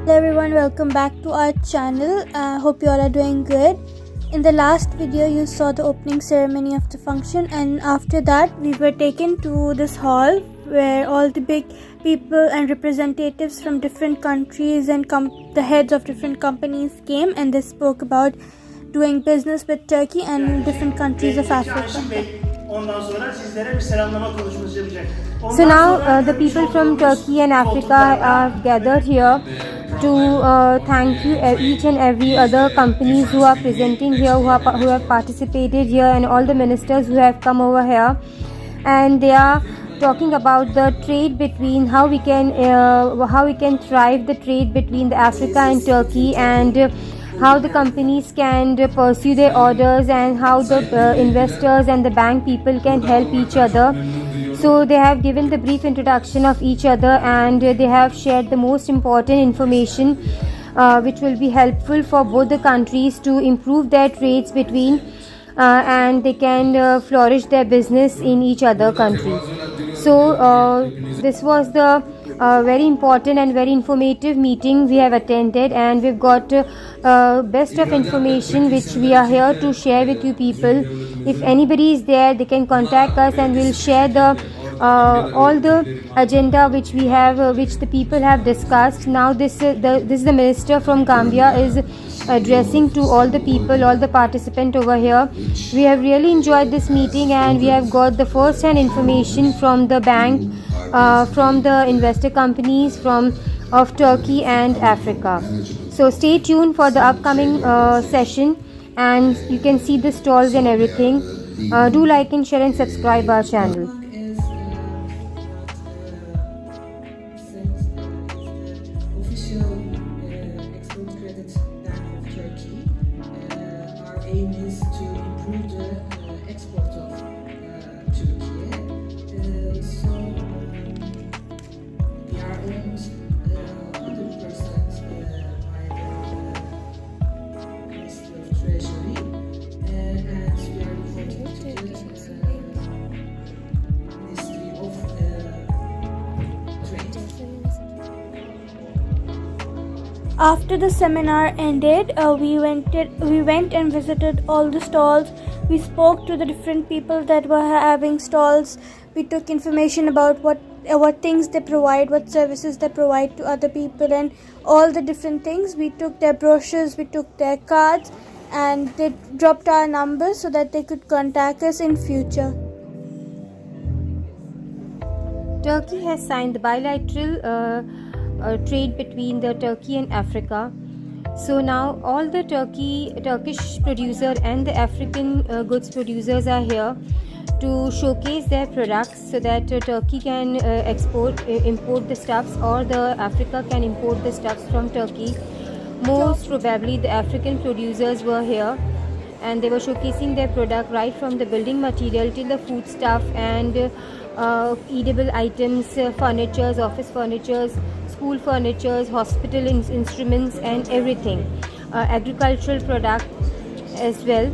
Hello everyone, welcome back to our channel. Hope you all are doing good. In the last video you saw the opening ceremony of the function, and after that we were taken to this hall where all the big people and representatives from different countries and the heads of different companies came, and they spoke about doing business with Turkey and different countries of Africa. So now the people from Turkey and Africa are gathered here to thank you each and every other companies who are presenting here, who have participated here, and all the ministers who have come over here, and they are talking about the trade between how we can thrive the trade between the Africa and Turkey, and how the companies can pursue their orders, and how the investors and the bank people can help each other. So they have given the brief introduction of each other, and they have shared the most important information which will be helpful for both the countries to improve their trades between and they can flourish their business in each other country. So this was the very important and very informative meeting we have attended, and we've got best of information which we are here to share with you people. If anybody is there, they can contact us, and we'll share the all the agenda which we have, which the people have discussed. Now this is the minister from Gambia is addressing to all the people, all the participants over here. We have really enjoyed this meeting, and we have got the first hand information from the bank, from the investor companies of Turkey and Africa. So stay tuned for the upcoming session, and you can see the stalls and everything. Do like and share and subscribe our channel. After the seminar ended, we went and visited all the stalls. We spoke to the different people that were having stalls. We took information about what things they provide, what services they provide to other people, and all the different things. We took their brochures, we took their cards, and they dropped our numbers so that they could contact us in future. Turkey has signed the bilateral trade between the Turkey and Africa. So now all the Turkish producer and the African goods producers are here to showcase their products, so that Turkey can import the stuffs, or the Africa can import the stuffs from Turkey. Most probably the African producers were here, and they were showcasing their product right from the building material till the food stuff and edible items, furnitures, office furnitures, school furnitures, hospital instruments, and everything, agricultural product as well.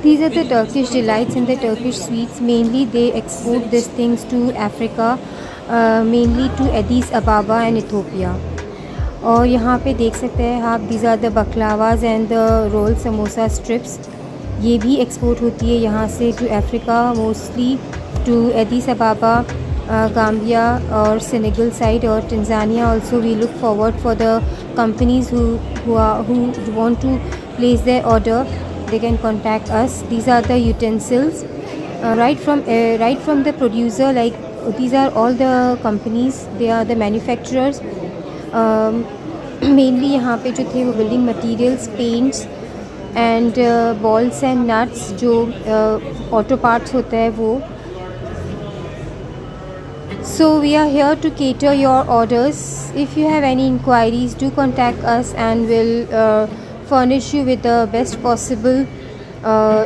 These are the Turkish delights and the Turkish sweets. Mainly they export these things to Africa, mainly to Addis Ababa and Ethiopia. और यहाँ पे देख सकते हैं आप, these are the baklawas and the roll samosa strips. ये भी export होती है यहाँ से to Africa, mostly to Addis Ababa, Gambia or Senegal side or Tanzania. Also we look forward for the companies who want to place their order. They can contact us. These are the utensils, right from the producer. Like these are all the companies. They are the manufacturers. Mainly यहाँ पे जो थे वो building materials, paints and balls and nuts, जो auto parts होता है वो. So we are here to cater your orders. If you have any inquiries, do contact us and we'll furnish you with the best possible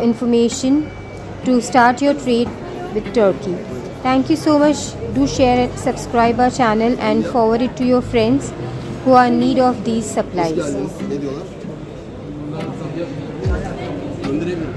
information to start your trade with Turkey. Thank you so much. Do share and subscribe our channel and forward it to your friends who are in need of these supplies. Ne diyorlar? Gönderebilirim.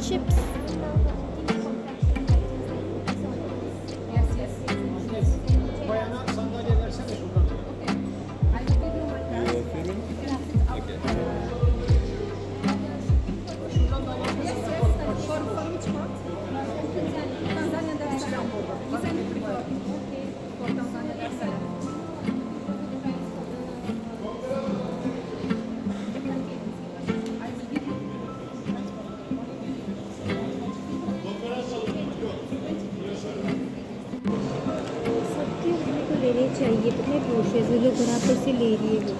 Chips. लेने चाहिए, पता है process वो लोग बराबर से ले रही है वो.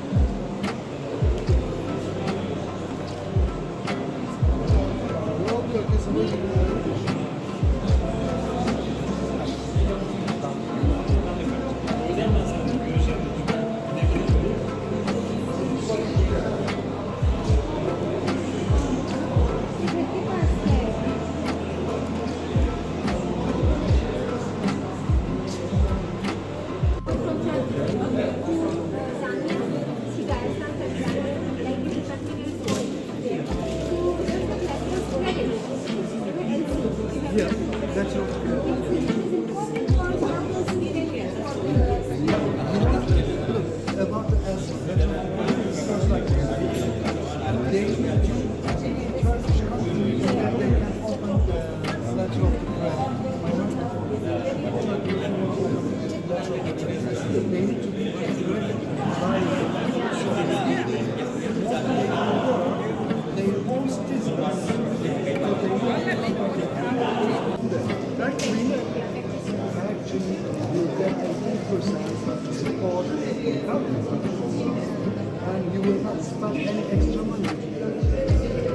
And you will not spend any extra money.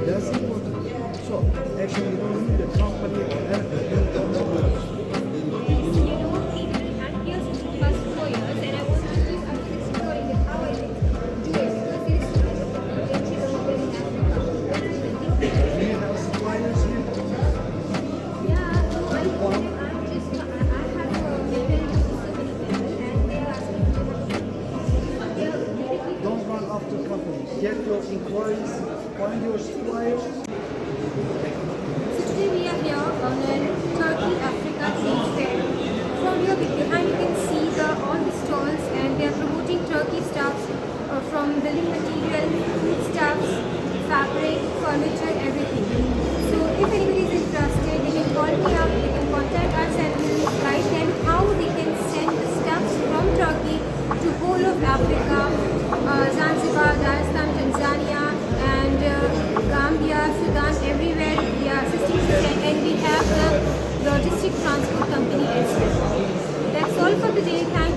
That's important. So, actually, you don't need a company or anything. You don't know. And here's the past 4 years, and I was exploring how I can do it. Do you have suppliers here? Yeah, no, I have a Don't run after companies. Get your inquiries, find your suppliers. So today we are here on a Turkey Africa trade fair. From here behind you can see all the stalls, and they are promoting Turkey stuffs from building material, food stuffs, fabric, furniture, everything. So if anybody is interested, they can call me up, they can contact us and we will guide them how they can send the stuffs from Turkey to whole of Africa, Zanzibar, Dagestan, Tanzania and Gambia, Sudan, everywhere we are assisting to send, and we have the logistic transport company as well. That's all for the day. Thank